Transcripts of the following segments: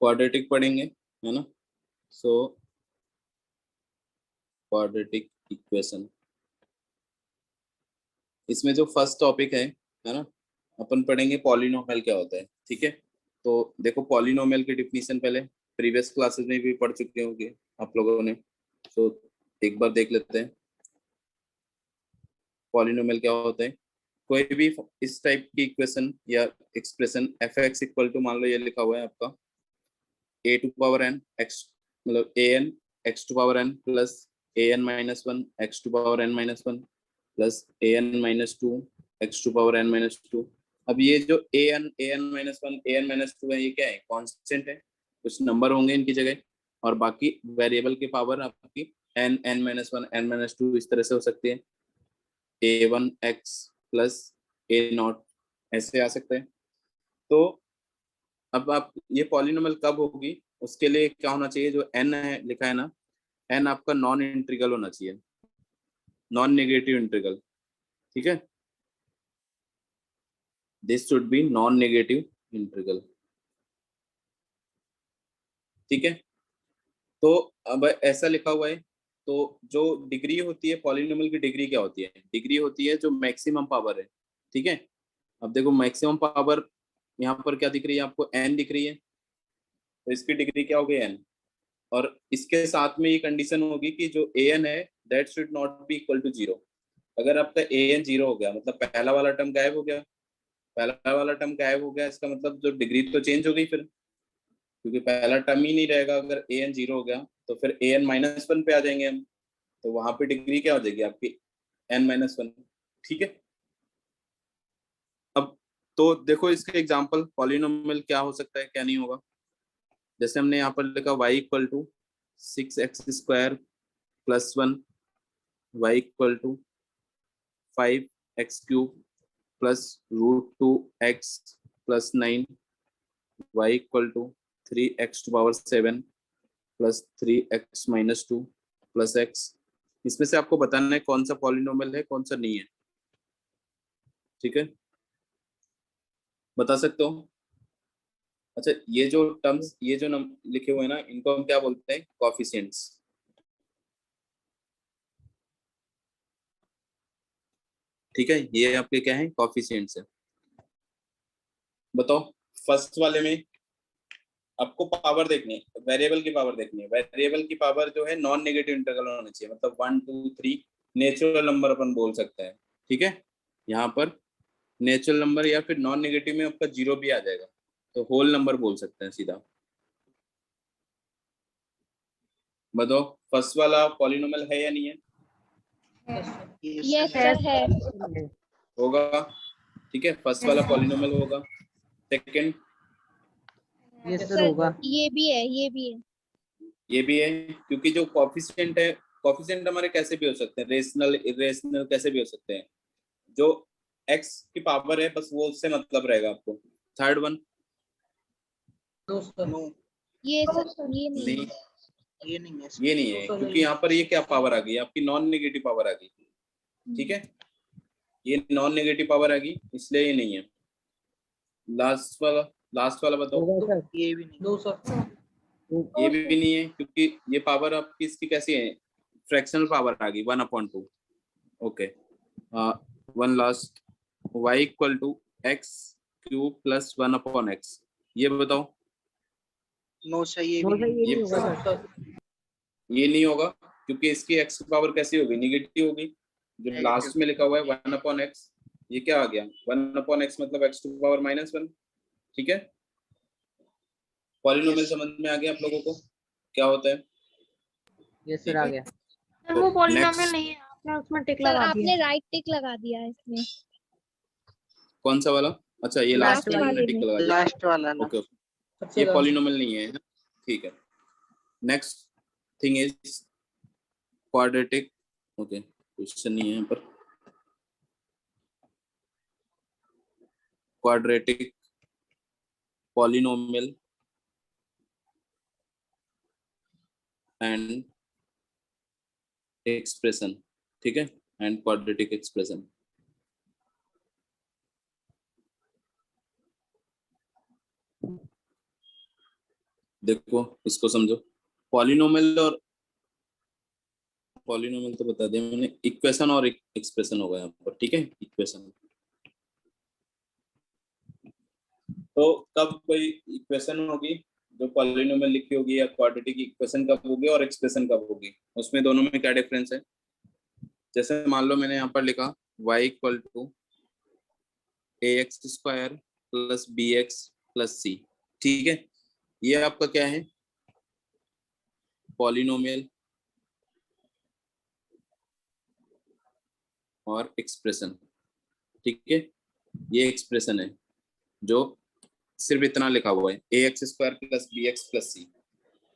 Quadratic पढ़ेंगे, है ना। सो क्वाड्रेटिक इक्वेशन, इसमें जो फर्स्ट टॉपिक है ना, अपन पढ़ेंगे पॉलिनोमियल क्या होता है। ठीक है, तो देखो पॉलिनोमियल की डिफिनीशन पहले प्रीवियस क्लासेस में भी पढ़ चुके होंगे आप लोगों ने, तो एक बार देख लेते हैं पॉलिनोमियल क्या होता है। कोई भी इस टाइप की इक्वेशन या expression F X equal to, मान लो ये लिखा हुआ है आपका A to power N X, मतलब A N X to power N plus A N minus one X to power N minus one plus A N minus two X to power N minus two. अब ये जो A N minus one A N minus two है, ये क्या है, constant है, कुछ number होंगे इनकी जगह, और बाकी वेरिएबल की पावर आपकी N N minus one N minus two इस तरह से हो सकती है, A one X plus A naught, ऐसे आ सकते हैं। तो अब आप ये पॉलिनोमियल कब होगी, उसके लिए क्या होना चाहिए, जो एन है लिखा है ना, एन आपका नॉन इंटीग्रल होना चाहिए, नॉन नेगेटिव इंटीग्रल। ठीक है, this should be non negative integral. ठीक है, तो अब ऐसा लिखा हुआ है, तो जो डिग्री होती है पॉलिनोमियल की, डिग्री क्या होती है, डिग्री होती है जो मैक्सिमम पावर है। ठीक है, अब देखो मैक्सिमम पावर यहाँ पर क्या दिख रही है आपको, एन दिख रही है, तो इसकी डिग्री क्या होगी, एन। और इसके साथ में ये कंडीशन होगी कि जो ए एन है that should not be equal to zero. अगर आपका ए एन जीरो हो गया, मतलब पहला वाला टर्म गायब हो गया, पहला वाला टर्म गायब हो गया, इसका मतलब जो डिग्री तो चेंज हो गई फिर, क्योंकि पहला टर्म ही नहीं रहेगा। अगर ए एन जीरो हो गया तो फिर ए एन माइनस वन पे आ जाएंगे हम, तो वहां पे डिग्री क्या हो जाएगी आपकी, एन माइनस वन। ठीक है, अब तो देखो इसके एग्जाम्पल पॉलिनोमियल क्या हो सकता है क्या नहीं होगा। जैसे हमने यहाँ पर लिखा y equal to six X square plus one, Y equal to five X cube plus root two X plus nine, Y equal to three X to power seven plus three X minus two plus X. इसमें से आपको बताना है कौन सा polynomial है कौन सा नहीं है। ठीक है, बता सकते हो। अच्छा, ये जो टर्म्स, ये जो लिखे हुए हैं ना, इनको हम क्या बोलते हैं, कॉफिशिएंट्स। ठीक है, ये आपके क्या है, कॉफिशिएंट्स है। बताओ, फर्स्ट वाले में आपको पावर देखनी है, वेरिएबल की पावर देखनी है। वेरिएबल की पावर जो है नॉन नेगेटिव इंटीग्रल होना चाहिए, मतलब one two three natural number अपन बोल सकते हैं। ठीक है, यहाँ पर नेचुरल नंबर या फिर नॉन नेगेटिव में आपका जीरो भी आ जाएगा, तो होल नंबर बोल सकते हैं सीधा। बताओ, फर्स्ट वाला पॉलिनोमियल है या नहीं है, यस सर है, होगा। ठीक है, फर्स्ट वाला पॉलिनोमियल होगा। सेकंड, यस सर होगा। ये भी है, ये भी है, ये भी है, क्योंकि जो कॉफिशिएंट है, कॉफिशिएंट हमारे कैसे भी हो सकते हैं, रेशनल इरेशनल कैसे भी हो सकते हैं। जो एक्स की पावर है बस वो उससे मतलब रहेगा आपको। थर्ड वन, ये सर ये नहीं है, ये नहीं है, क्योंकि यहाँ पर ये क्या पावर आ गई आपकी, नॉन नेगेटिव पावर आ गई। ठीक है, ये नॉन नेगेटिव पावर आ गई, इसलिए ये नहीं है। लास्ट वाला बताओ, ये भी नहीं, ये भी नहीं है, क्योंकि ये पावर आपकी इसकी कैसी है, फ्रैक्शनल पावर आ गई, one upon two. Okay, one last, y equal to x cube plus one upon x, ये बताओ। नो सर ये भी नहीं, ये होगा सर। ये नहीं होगा, क्योंकि इसकी एक्स पावर कैसी होगी, निगेटिव होगी। जो लास्ट में लिखा हुआ है वन अपॉन एक्स, ये क्या आ गया, वन अपॉन एक्स मतलब x to power minus one. ठीक है, पॉलिनोमियल समझ में आ गया आप लोगों को क्या होता है। यस सर आ गया। सर वो पॉलिनोमियल नहीं है, आपने उसमें टिक सर लगा आपने दिया। राइट टिक लगा दिया है इसमें, कौन सा वाला, अच्छा ये लास्ट लास्ट में वाले टिक में, लगा दिया। लास्ट वाला ना, ओके ओके, ये पॉलिनोमियल नहीं है। ठीक है, next thing is quadratic. Okay, question नहीं है यहाँ पर। Quadratic polynomial and expression. ठीक है, एंड क्वाड्रेटिक एक्सप्रेशन। देखो इसको समझो, पॉलिनोमियल और पॉलिनोमियल तो बता दिया मैंने, इक्वेशन और एक्सप्रेशन होगा यहाँ पर, ठीक है। इक्वेशन तो कब कोई इक्वेशन होगी जो पॉलिनोमियल लिखी होगी, या क्वाड्रेटिक इक्वेशन कब होगी और एक्सप्रेशन कब होगी, उसमें दोनों में क्या डिफरेंस है। जैसे मान लो मैंने यहाँ पर लिखा y equal to ax square plus bx plus c, ठीक है। ये आपका क्या है, पॉलिनोमियल और एक्सप्रेशन, ठीक है। ये एक्सप्रेशन है जो सिर्फ इतना लिखा हुआ है, ax square plus bx plus c।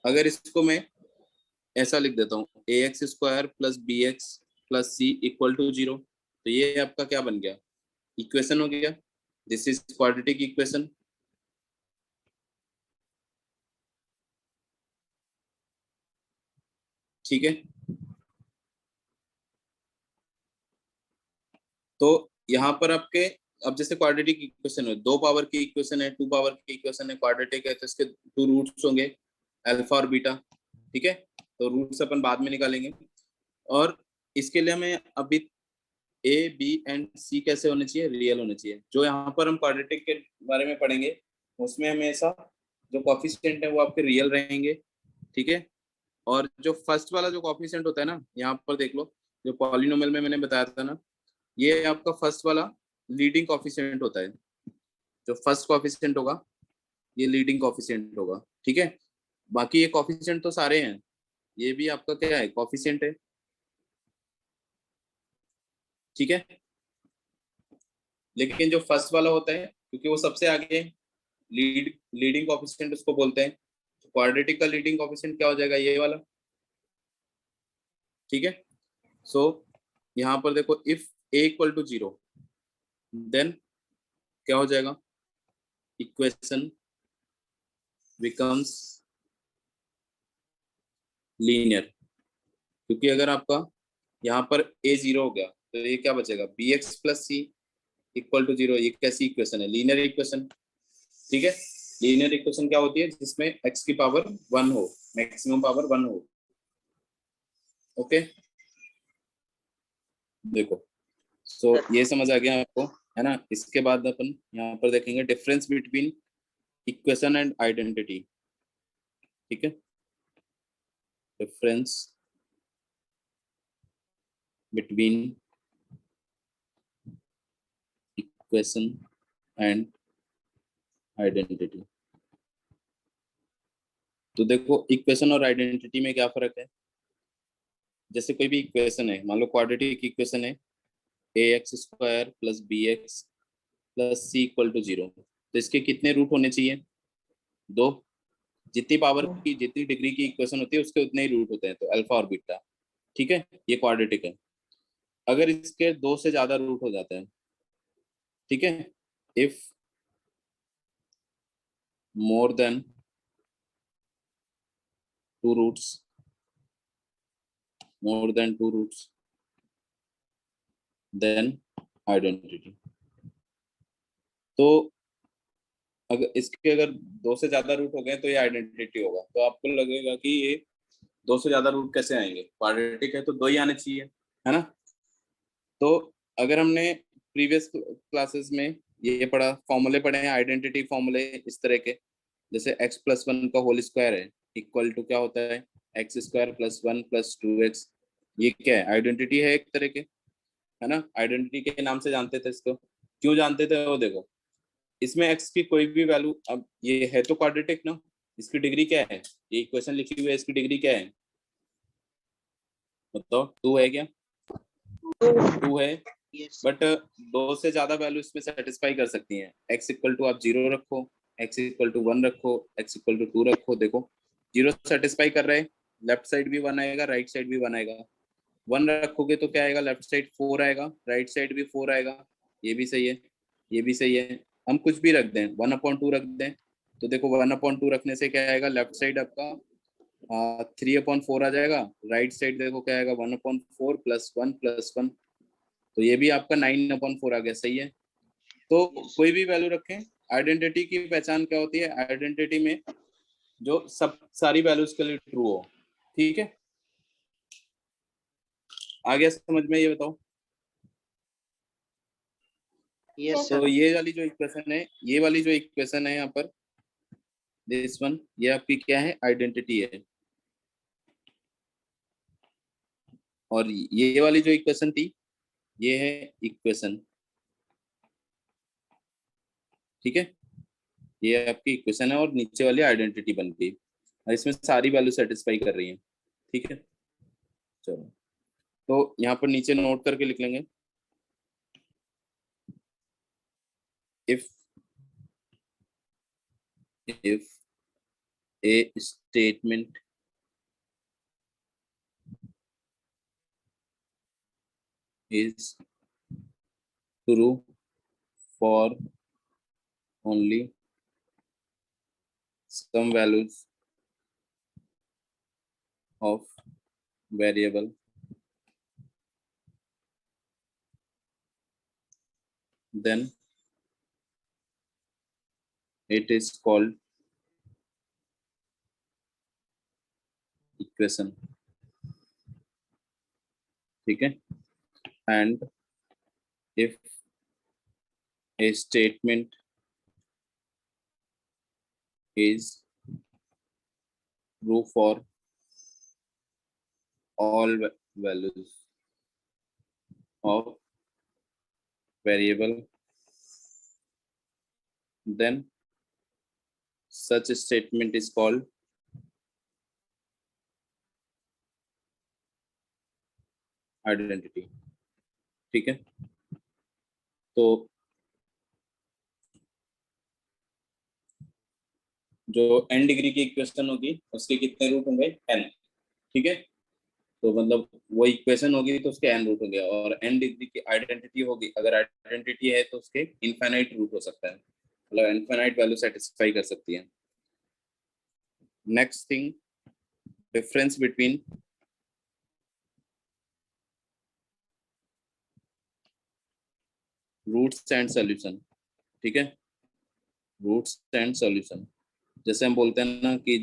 अगर इसको मैं ऐसा लिख देता हूँ, ax square plus bx plus c equal to 0, तो ये आपका क्या बन गया, इक्वेशन हो गया। This is quadratic equation. ठीक है, तो यहाँ पर आपके, अब जैसे क्वाड्रेटिक इक्वेशन है, 2 पावर की इक्वेशन है, 2 पावर की इक्वेशन है, क्वाड्रेटिक है, तो इसके 2 रूट्स होंगे, अल्फा और बीटा, ठीक है। तो रूट्स अपन बाद में निकालेंगे, और इसके लिए हमें अभी ए बी एंड सी कैसे होने चाहिए, रियल होने चाहिए। जो यहाँ पर हम क्वाड्रेटिक के बारे में पढ़ेंगे उसमें हमेशा जो कॉफिशिएंट है वो आपके रियल रहेंगे, ठीक है। और जो फर्स्ट वाला जो कॉफिशिएंट होता है ना, यहाँ पर देख लो, जो पॉलिनोमियल में मैंने बताया था ना, ये आपका फर्स्ट वाला लीडिंग कॉफिशिएंट होता है। जो फर्स्ट कॉफिशिएंट होगा ये लीडिंग कॉफिशिएंट होगा, ठीक है। बाकी ये कॉफिशिएंट तो सारे हैं, ये भी आपका क्या है, कॉफिशिएंट है, ठीक है। लेकिन जो फर्स्ट वाला होता है, क्योंकि वो सबसे आगे लीडिंग कॉफिशिएंट उसको बोलते हैं। क्वाड्रेटिक का लीडिंग कॉफिशिएंट क्या हो जाएगा, ये वाला, ठीक है। सो यहाँ पर देखो, if a equal to 0 then क्या हो जाएगा, इक्वेशन बिकम्स लीनियर। क्योंकि अगर आपका यहाँ पर a 0 हो गया तो ये क्या बचेगा, bx plus c equal to 0। ये कैसी इक्वेशन है, लीनियर इक्वेशन, ठीक है। लीनियर इक्वेशन क्या होती है, जिसमें x की पावर 1 हो, मैक्सिमम पावर 1 हो, ओके। देखो, सो ये समझ आ गया आपको, है ना। इसके बाद अपन यहाँ पर देखेंगे difference between equation and identity, ठीक है। Difference between equation and identity. तो देखो, इक्वेशन और आइडेंटिटी में क्या फर्क है। जैसे कोई भी इक्वेशन है, मान लो क्वाड्रेटिक इक्वेशन है, ax square plus bx plus c equal to 0, तो इसके कितने रूट होने चाहिए, 2। जितनी पावर की, जितनी डिग्री की इक्वेशन होती है उसके उतने ही रूट होते हैं, तो अल्फा और बीटा, ठीक है। ये क्वाड्रेटिक है। अगर इसके 2 से ज्यादा रूट हो जाते हैं, ठीक है, if more than 2 roots, more than 2 roots, then identity. तो अगर इसके अगर 2 से ज्यादा रूट हो गए तो ये आइडेंटिटी होगा। तो आपको लगेगा कि ये 2 से ज्यादा रूट कैसे आएंगे, क्वाड्रेटिक है तो 2 ही आने चाहिए, है ना। तो अगर हमने प्रीवियस क्लासेस में ये पढ़ा, फॉर्मूले पढ़े हैं, आइडेंटिटी फॉर्मूले इस तरह के, जैसे x प्लस 1 का होल स्क्वायर है इक्वल टू क्या होता है, x square plus 1 plus 2x। ये क्या है, आइडेंटिटी है एक तरह के, है ना। आइडेंटिटी के नाम से जानते थे इसको, क्यों जानते थे वो देखो, इसमें x की कोई भी वैल्यू, अब ये है तो क्वाड्रेटिक ना, इसकी डिग्री क्या है, ये इक्वेशन लिखी हुई है, इसकी डिग्री क्या है बताओ, 2 है क्या, 2 है। बट 2 से ज्यादा वैल्यू इसमें सेटिस्फाई कर सकती हैं। x इक्वल टू आप 0 रखो, x इक्वल टू 1 रखो, x इक्वल टू 2 रखो, देखो 0 सेटिस्फाई कर रहे हैं, लेफ्ट साइड भी 1 आएगा, राइट साइड भी 1 आएगा। 1 रखोगे तो क्या आएगा, लेफ्ट साइड 4 आएगा, राइट साइड भी 4 आएगा। ये भी सही है, ये भी सही है। हम कुछ भी रख दें, 1/2 रख दें, तो देखो 1/2 रखने से क्या आएगा, लेफ्ट साइड आपका 3/4 आ जाएगा, राइट साइड देखो क्या आएगा, 1/4 प्लस 1 प्लस 1, तो ये भी आपका 9/4 आ गया, सही है। तो कोई भी वैल्यू रखें, आइडेंटिटी की पहचान क्या होती है, आइडेंटिटी में जो सब सारी वैल्यूज के लिए ट्रू हो। ठीक है, आ गया समझ में? ये बताओ। यस तो सर। ये वाली जो इक्वेशन है, ये वाली जो इक्वेशन है यहाँ पर, दिस वन, ये आपकी क्या है? आइडेंटिटी है। और ये वाली जो इक्वेशन थी, ये है इक्वेशन। ठीक है, ये आपकी इक्वेशन है और नीचे वाली आइडेंटिटी बन गई, और इसमें सारी वैल्यू सेटिस्फाई कर रही है। ठीक है, चलो तो यहाँ पर नीचे नोट करके लिख लेंगे, if a statement is true for only some values of variable, then it is called equation. ठीक है, and if a statement is true for all values of variable, then such a statement is called identity. ठीक है, तो जो n degree की equation होगी उसके कितने रूट होंगे? n। ठीक है, तो मतलब वो इक्वेशन होगी तो उसके n रूट होंगे, और n डिग्री की आइडेंटिटी होगी, अगर आइडेंटिटी है तो उसके इनफाइनाइट रूट हो सकता है, मतलब इनफाइनाइट वैल्यू सेटिस्फाई कर सकती है। Next thing, difference between roots and solution. ठीक है, रूट्स एंड सॉल्यूशन, जैसे हम बोलते हैं ना कि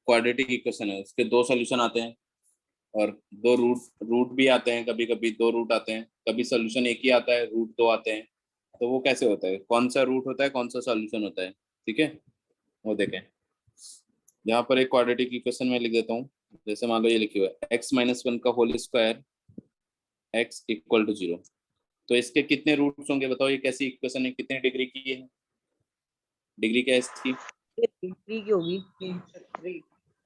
क्वाड्रेटिक इक्वेशन है, उसके दो सॉल्यूशन आते हैं और दो रूट भी आते हैं, कभी कभी दो रूट आते हैं, कभी सॉल्यूशन एक ही आता है, रूट दो आते हैं। तो वो कैसे होता है? कौन सा रूट होता है, कौन सा सॉल्यूशन होता है? ठीक है, वो देखें। यहाँ पर एक क्वाड्रेटिक इक्वेशन में लिख देता हूँ, जैसे मान लो ये लिखी हुआ है x-1 का whole square x equal to 0। तो इसके कितने रूट्स होंगे बताओ? ये कैसी इक्वेशन है, कितने डिग्री की है? डिग्री क्या है इसकी? 3 की होगी।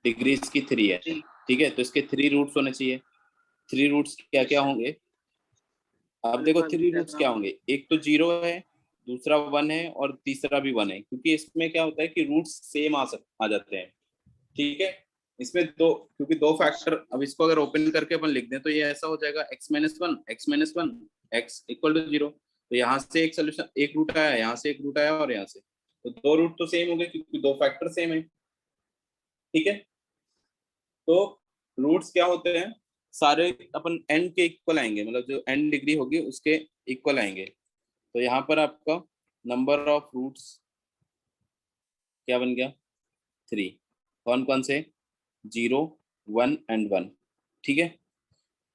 डिग्री इसकी 3 है। ठीक है, तो इसके 3 रूट्स होने चाहिए। 3 रूट्स क्या क्या होंगे? अब देखो 3 रूट्स क्या होंगे, एक तो 0 है, दूसरा 1 है, और तीसरा भी 1 है, क्योंकि इसमें क्या होता है कि रूट्स सेम आ जाते हैं। ठीक है, इसमें दो, क्योंकि दो फैक्टर, अब इसको अगर ओपन करके अपन लिख दें तो ये ऐसा हो जाएगा x-1 x इक्वल टू 0। तो यहाँ से एक सोल्यूशन, एक रूट आया, यहाँ से एक रूट आया, और यहाँ से, तो दो रूट तो सेम हो गए क्योंकि दो फैक्टर सेम है। ठीक है, तो रूट्स क्या होते हैं, सारे अपन n के इक्वल आएंगे, मतलब जो n डिग्री होगी उसके इक्वल आएंगे। तो यहाँ पर आपका नंबर ऑफ रूट्स क्या बन गया? 3। कौन कौन से? 0, 1 एंड 1। ठीक है,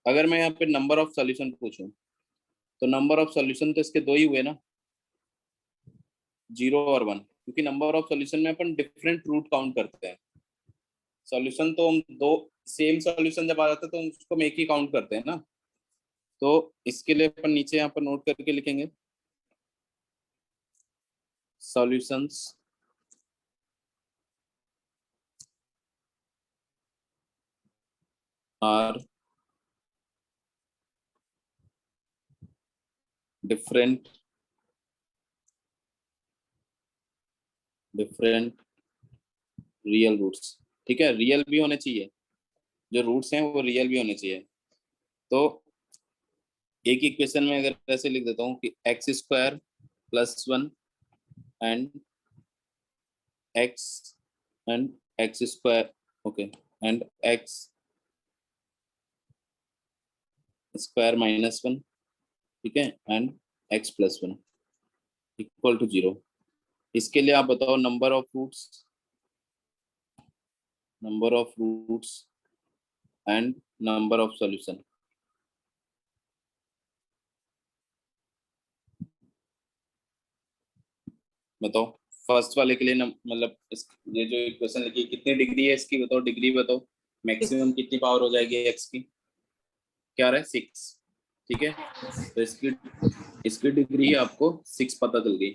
अगर मैं यहाँ पे नंबर ऑफ सॉल्यूशन पूछूं, तो नंबर ऑफ सॉल्यूशन तो इसके दो ही हुए ना, 0 और 1, क्योंकि नंबर ऑफ सॉल्यूशन में अपन डिफरेंट रूट काउंट करते हैं। सॉल्यूशन तो हम दो, सेम सॉल्यूशन जब आ जाता है तो उसको हम एक ही काउंट करते हैं ना। तो इसके लिए अपन नीचे यहाँ पर नोट करके लिखेंगे, solutions are different real roots. ठीक है, रियल भी होने चाहिए, जो रूट्स हैं वो रियल भी होने चाहिए। तो एक इक्वेशन में अगर ऐसे लिख देता हूँ कि x² + 1 and x and x², okay, and x² -1, ठीक है, एंड x + 1 इक्वल टू 0। इसके लिए आप बताओ number of roots number of roots and number of solution. बताओ फर्स्ट वाले के लिए मतलब ये जो इक्वेशन लिखी कितनी डिग्री है इसकी, बताओ डिग्री बताओ, मैक्सिमम कितनी पावर हो जाएगी एक्स की, क्या रहा है 6, ठीक है। तो इसकी डिग्री आपको 6 पता चल गई।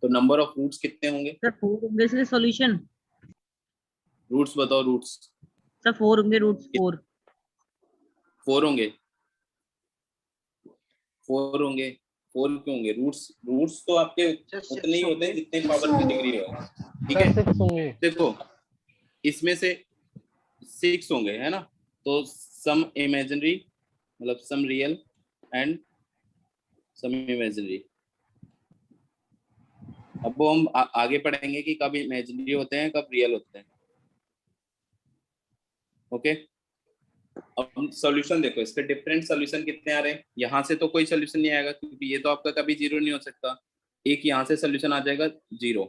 तो नंबर ऑफ रूट्स कितने होंगे सर 4 होंगे इसलिए सॉल्यूशन। रूट्स बताओ रूट्स। सर 4 होंगे रूट्स 4। 4 होंगे 4 होंगे 4 क्यों होंगे? रूट्स तो आपके उतने ही होते हैं जितने पावर की डिग्री हो, ठीक है। देखो इसमें से 6 होंगे है ना, तो सम इमेजिनरी मतलब some real and some imaginary. अब वो हम आगे पढ़ेंगे कि कब इमेजिनरी होते हैं कब रियल होते हैं, ओके। अब सॉल्यूशन देखो, इसके डिफरेंट सॉल्यूशन कितने आ रहे हैं। यहाँ से तो कोई सॉल्यूशन नहीं आएगा क्योंकि ये तो आपका कभी 0 नहीं हो सकता। एक यहाँ से सॉल्यूशन आ जाएगा 0,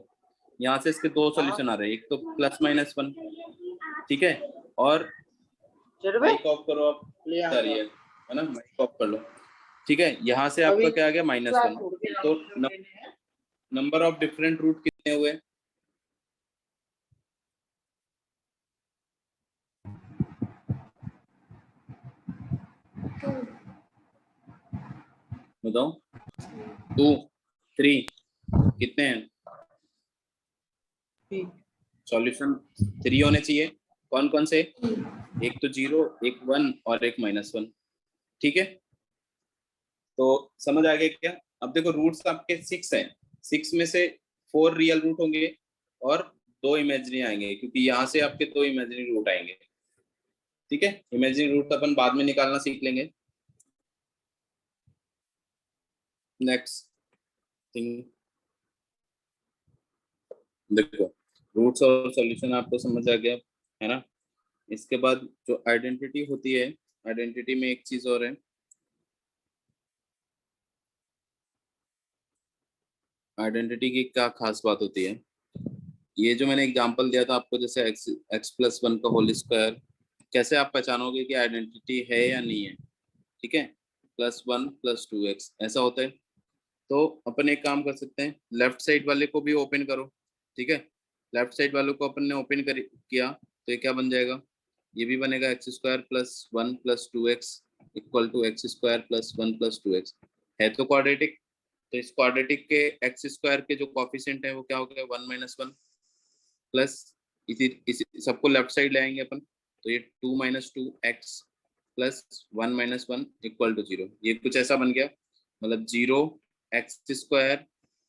यहाँ से इसके 2 सॉल्यूशन आ रहे हैं, एक तो +-1, ठीक है। और माइक ऑफ करो आप, है ना, माइक ऑफ कर लो, ठीक है। यहाँ से आपका क्या आ गया -1। तो नंबर ऑफ डिफरेंट रूट कितने हुए? बताओ 2 3 कितने हैं? सॉल्यूशन 3 होने चाहिए। कौन कौन से? एक तो 0, एक 1 और एक -1, ठीक है। तो समझ आ गया क्या? अब देखो रूट्स आपके 6 हैं, 6 में से 4 रियल रूट होंगे और 2 इमेजिनरी आएंगे क्योंकि यहाँ से आपके 2 इमेजिनरी रूट आएंगे, ठीक है। इमेजिनरी रूट अपन बाद में निकालना सीख लेंगे। नेक्स्ट थिंग देखो, रूट्स और सॉल्यूशन आपको समझ आ गया है ना। इसके बाद जो आइडेंटिटी होती है, आइडेंटिटी में एक चीज और है, आइडेंटिटी की क्या खास बात होती है। ये जो मैंने एग्जांपल दिया था आपको, जैसे x+1 का होल स्क्वायर, कैसे आप पहचानोगे कि आइडेंटिटी है या नहीं है, ठीक है। +1 +2x ऐसा होता है। तो अपन एक काम कर सकते हैं, लेफ्ट साइड वाले को भी ओपन करो, ठीक है। लेफ्ट साइड वालों को अपन ने ओपन किया तो ये क्या बन जाएगा, ये भी बनेगा x² + 1 + 2x = x² + 1 + 2x, है तो क्वाड्रेटिक। तो इस क्वाड्रेटिक के x² के जो कोफिशिएंट है वो क्या हो गया 1 - 1 प्लस इसी सबको लेफ्ट साइड ले आएंगे अपन, तो ये 2 - 2x + 1 - 1 = 0। ये कुछ ऐसा बन गया, मतलब 0x²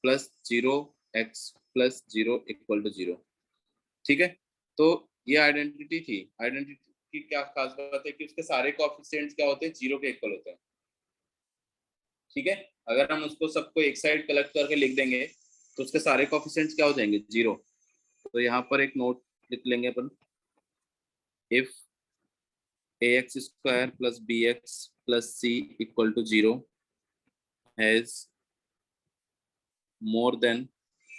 + 0x + 0 = 0, ठीक है। तो ये आइडेंटिटी थी। आइडेंटिटी की क्या खास बात है कि उसके सारे कोएफिशिएंट्स क्या होते हैं 0 के इक्वल होते हैं, ठीक है। अगर हम उसको सबको एक साइड कलेक्ट करके लिख देंगे तो उसके सारे कोएफिशिएंट्स क्या हो जाएंगे 0। तो यहाँ पर एक नोट लिख लेंगे अपन, if ax² + bx + c = 0 has more than,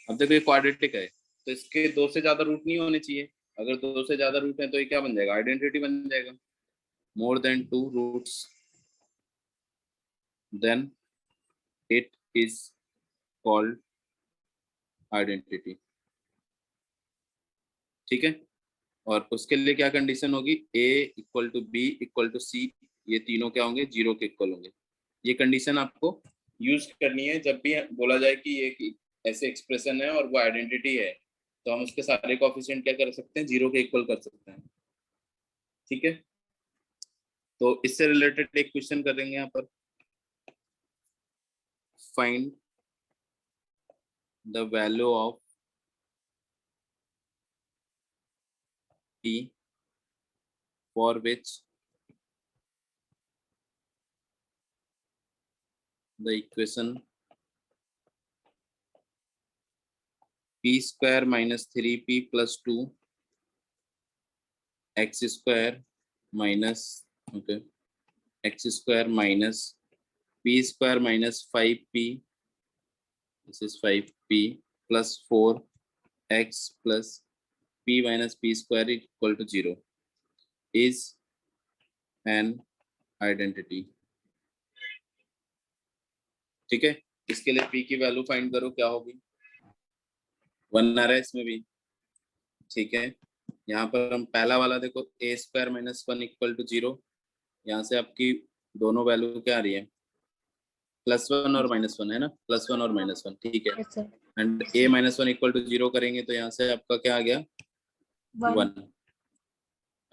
अब देखो ये क्वाड्रेटिक है तो इसके 2 से ज्यादा रूट नहीं होने चाहिए। अगर 2 से ज्यादा रूट है तो ये क्या बन जाएगा, आइडेंटिटी बन जाएगा। More than 2 roots then it is called identity, ठीक है। और उसके लिए क्या कंडीशन होगी, a = b = c, ये तीनों क्या होंगे 0 के इक्वल होंगे। ये कंडीशन आपको यूज करनी है जब भी बोला जाए कि ये ऐसे एक्सप्रेशन है और वो आइडेंटिटी है, तो हम उसके सारे कोएफिशिएंट क्या कर सकते हैं 0 के इक्वल कर सकते हैं, ठीक है। तो इससे रिलेटेड एक क्वेश्चन करेंगे यहाँ पर, find the value of p for which the equation p² - 3p + 2 x² minus okay x² minus p² - 5p, this is 5p + 4x plus p minus p square equal to 0 is an identity. ठीक है, इसके लिए p की value find करो, क्या होगी? 1 आ रहा है इसमें भी, ठीक है। यहाँ पर हम पहला वाला देखो a square minus 1 equal to 0, यहाँ से आपकी दोनों वैल्यू क्या आ रही है? +1 और -1 है ना, +1 और -1, ठीक है। Yes, sir. And a minus 1 equal to 0 करेंगे तो यहाँ से आपका क्या आ गया? 1।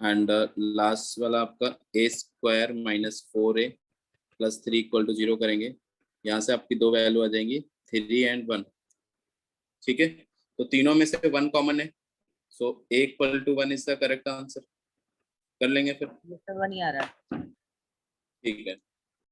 एंड लास्ट वाला आपका a square minus 4a plus 3 equal to 0 करेंगे, यहाँ से आपकी दो वैल्यू आ जाएंगी 3 एंड 1, ठीक है। तो तीनों में से 1 कॉमन है, so a equal to 1 is the correct answer. कर लेंगे फिर, ये 1 ही आ रहा है। ठीक है।